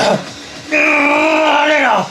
Allez là.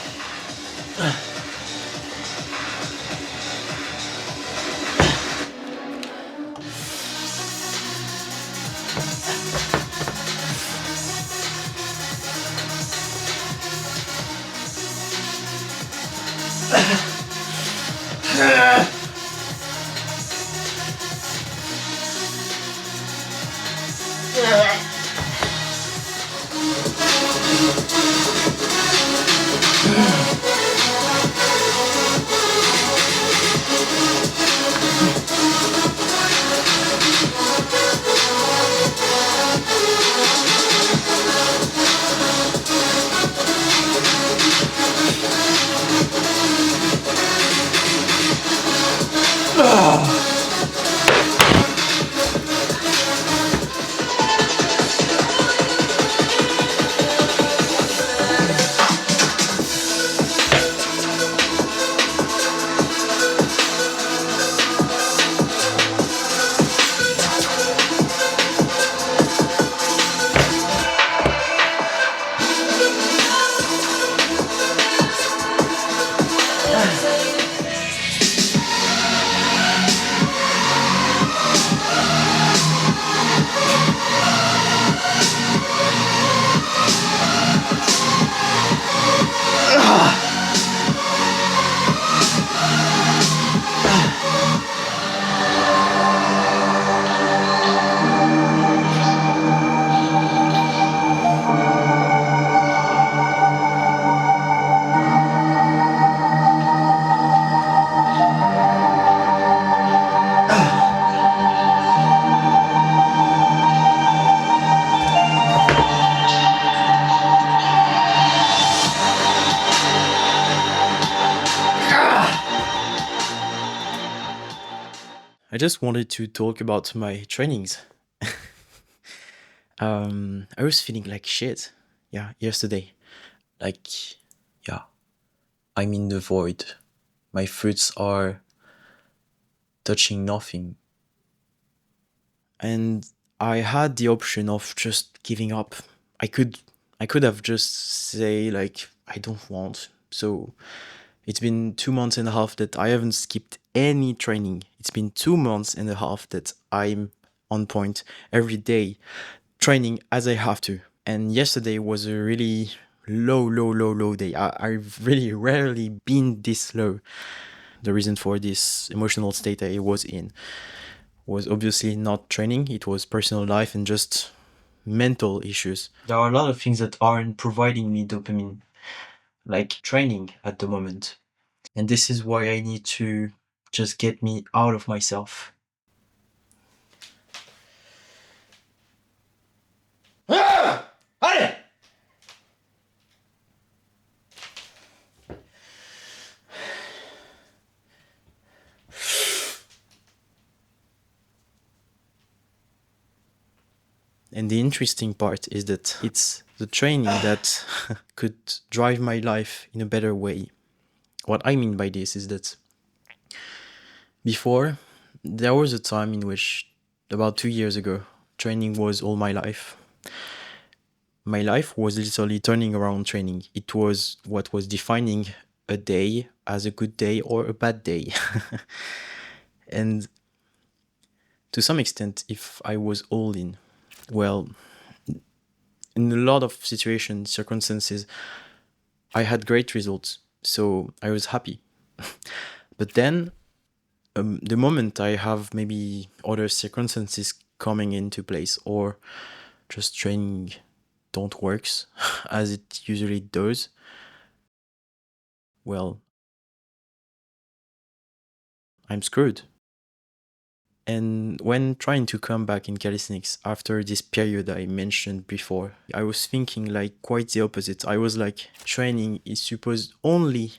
I just wanted to talk about my trainings. I was feeling like shit. Yeah, yesterday. Like, yeah, I'm in the void. My fruits are touching nothing. And I had the option of just giving up. I could have just say like I don't want. So it's been 2 months and a half that I haven't skipped any training. It's been 2 months and a half that I'm on point every day, training as I have to. And yesterday was a really low day. I've really rarely been this low. The reason for this emotional state I was in was obviously not training. It was personal life and just mental issues. There are a lot of things that aren't providing me dopamine, like training at the moment. And this is why I need to just get me out of myself. Allez. And the interesting part is that it's the training that could drive my life in a better way. What I mean by this is that before, there was a time in which, about 2 years ago, training was all my life. My life was literally turning around training. It was what was defining a day as a good day or a bad day. And to some extent, if I was all in, well, in a lot of situations, circumstances, I had great results. So I was happy. But then, the moment I have maybe other circumstances coming into place, or just training don't works as it usually does, well, I'm screwed. And when trying to come back in calisthenics after this period I mentioned before, I was thinking like quite the opposite. I was like, training is supposed only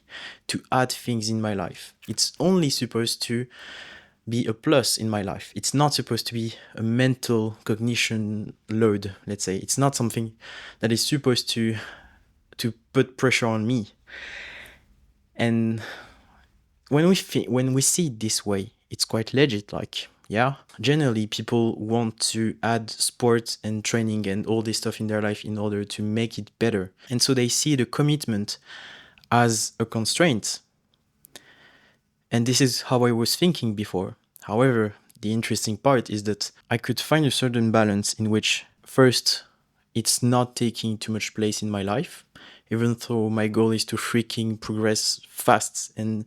to add things in my life. It's only supposed to be a plus in my life. It's not supposed to be a mental cognition load, let's say. It's not something that is supposed to put pressure on me. And when we see it this way, it's quite legit. Like, Yeah, generally people want to add sports and training and all this stuff in their life in order to make it better. And so they see the commitment as a constraint. And this is how I was thinking before. However, the interesting part is that I could find a certain balance in which, first, it's not taking too much place in my life, even though my goal is to freaking progress fast and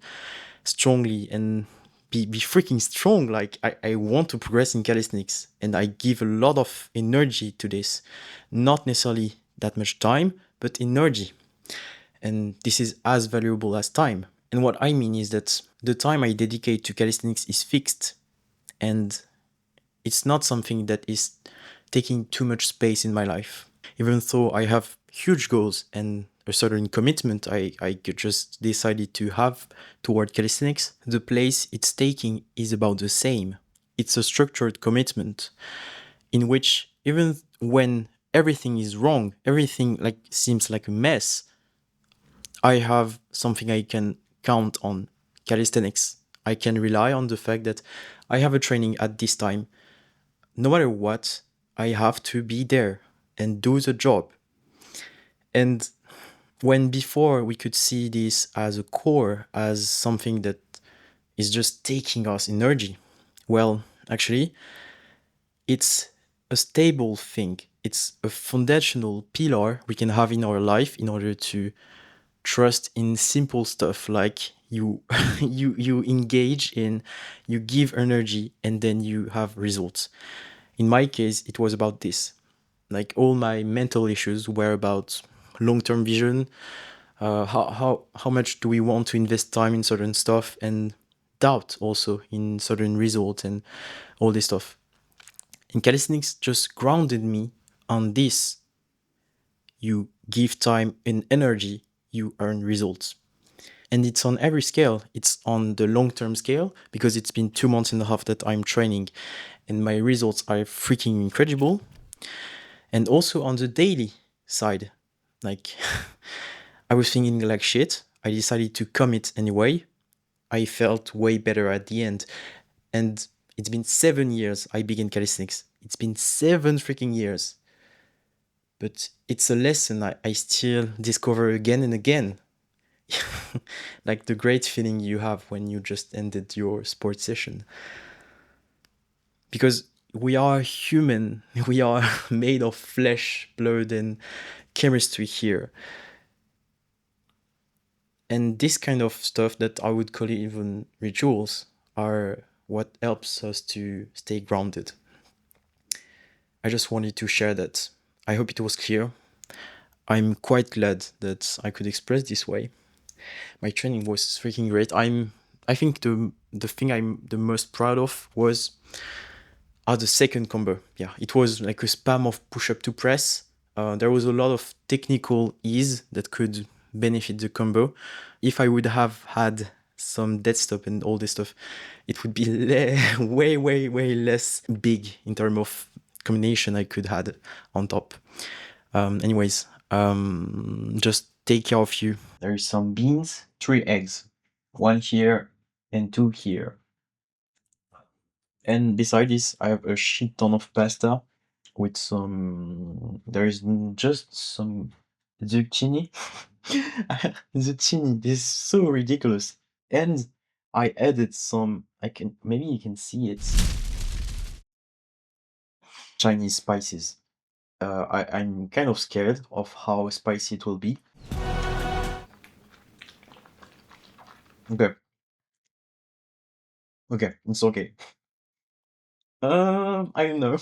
strongly and be freaking strong. Like, I want to progress in calisthenics and I give a lot of energy to this. Not necessarily that much time, but energy. And this is as valuable as time. And what I mean is that the time I dedicate to calisthenics is fixed and it's not something that is taking too much space in my life. Even though I have huge goals and a certain commitment I could just decided to have toward calisthenics, the place it's taking is about the same. It's a structured commitment in which even when everything is wrong, everything like seems like a mess, I have something I can count on: calisthenics. I can rely on the fact that I have a training at this time. No matter what, I have to be there and do the job. And when before we could see this as a core, as something that is just taking us energy, well, actually, it's a stable thing. It's a foundational pillar we can have in our life in order to trust in simple stuff like you you engage in, you give energy, and then you have results. In my case, it was about this. Like all my mental issues were about long-term vision, how much do we want to invest time in certain stuff, and doubt also in certain results and all this stuff. And calisthenics just grounded me on this. You give time and energy, you earn results. And it's on every scale. It's on the long-term scale because it's been 2 months and a half that I'm training and my results are freaking incredible. And also on the daily side, like I was thinking like shit. I decided to commit anyway. I felt way better at the end. And it's been 7 years I began calisthenics. It's been 7 freaking years. But it's a lesson I still discover again and again. Like the great feeling you have when you just ended your sports session. Because we are human, we are made of flesh, blood, and chemistry here. And this kind of stuff that I would call even rituals are what helps us to stay grounded. I just wanted to share that. I hope it was clear. I'm quite glad that I could express this way. My training was freaking great. I think the thing I'm the most proud of was the second combo. Yeah, it was like a spam of push-up to press. There was a lot of technical ease that could benefit the combo. If I would have had some dead stop and all this stuff, it would be way, way, way less big in terms of combination I could had on top. Anyways, just take care of you. There is some beans, 3 eggs, 1 here and 2 here. And beside this, I have a shit ton of pasta with some. There is just some zucchini. Zucchini. This is so ridiculous. And I added some. Maybe you can see it. Chinese spices. I'm kind of scared of how spicy it will be. Okay. Okay, it's okay. I don't know.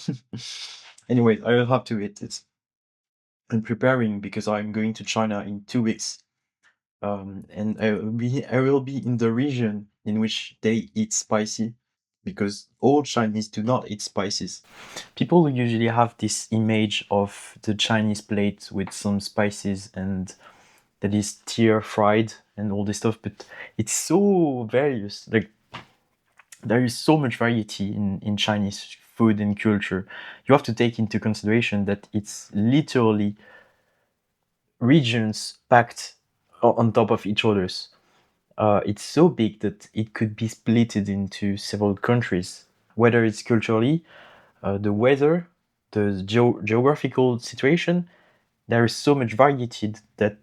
Anyway, I will have to eat it. I'm preparing because I'm going to China in 2 weeks. And I will be in the region in which they eat spicy because all Chinese do not eat spices. People usually have this image of the Chinese plate with some spices and that is stir fried and all this stuff, but it's so various. Like there is so much variety in Chinese food and culture. You have to take into consideration that it's literally regions packed on top of each other's. It's so big that it could be splitted into several countries whether it's culturally, the weather, the geographical situation. There is so much variety that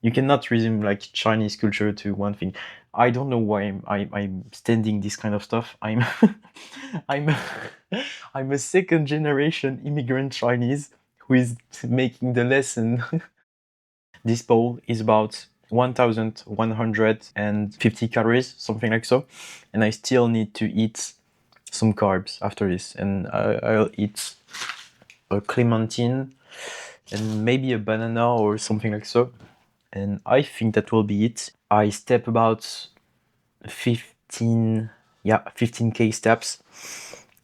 you cannot resume like Chinese culture to one thing. I don't know why I'm standing this kind of stuff. I'm I'm I'm a second generation immigrant Chinese who is making the lesson. This bowl is about 1150 calories, something like so, and I still need to eat some carbs after this, and I'll eat a clementine and maybe a banana or something like so, and I think that will be it. I step about 15k steps,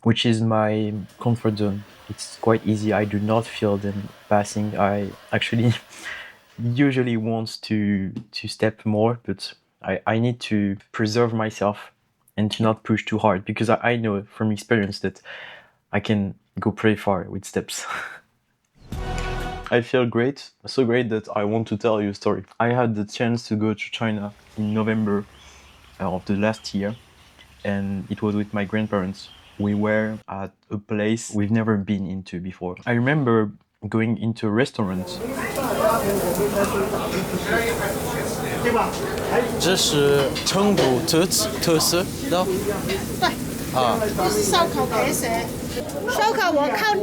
which is my comfort zone. It's quite easy. I do not feel them passing. I actually usually want to step more, but I need to preserve myself and to not push too hard, because I know from experience that I can go pretty far with steps. I feel great, so great that I want to tell you a story. I had the chance to go to China in November of the last year, and it was with my grandparents. We were at a place we've never been into before. I remember going into a restaurant. 这是成都特色的。这是烧烤特色，烧烤我靠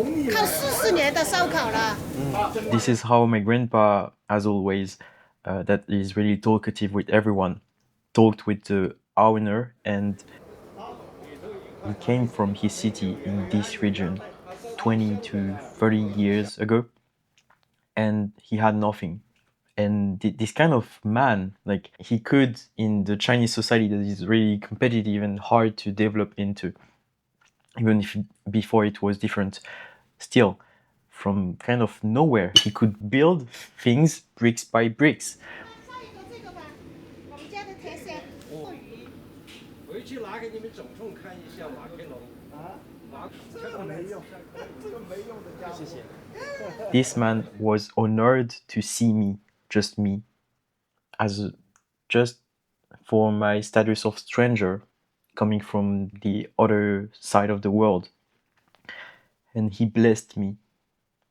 40年的烧烤了。This is how my grandpa, as always, that is really talkative with everyone, talked with the owner, and he came from his city in this region 20 to 30 years ago, and he had nothing. And this kind of man, like, he could, in the Chinese society that is really competitive and hard to develop into, even if before it was different, still, from kind of nowhere, he could build things bricks by bricks. 我们家的特色鳄鱼。回去拿给你们总统看一下马克龙啊，这个没用，这个没用的家伙。谢谢。This man was honored to see me, just me, just for my status of stranger coming from the other side of the world. And he blessed me,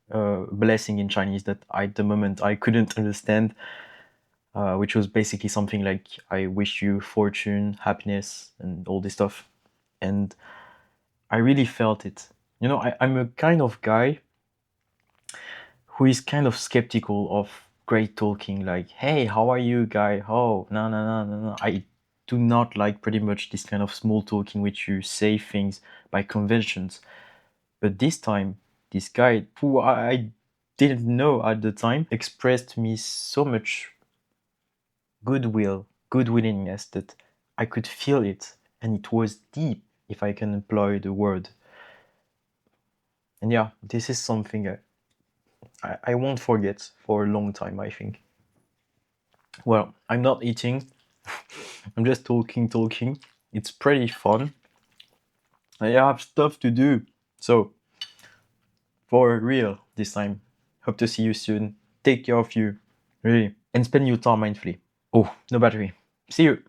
blessing in Chinese that at the moment I couldn't understand, which was basically something like, I wish you fortune, happiness, and all this stuff. And I really felt it. You know, I'm a kind of guy who is kind of skeptical of great talking, like, hey, how are you, guy? Oh, no. I do not like pretty much this kind of small talking, which you say things by conventions. But this time, this guy, who I didn't know at the time, expressed me so much goodwill, good willingness, that I could feel it, and it was deep, if I can employ the word. And yeah, this is something I won't forget for a long time, I think. Well, I'm not eating. I'm just talking. It's pretty fun. I have stuff to do. So, for real this time. Hope to see you soon. Take care of you. Really. And spend your time mindfully. Oh, no battery. See you.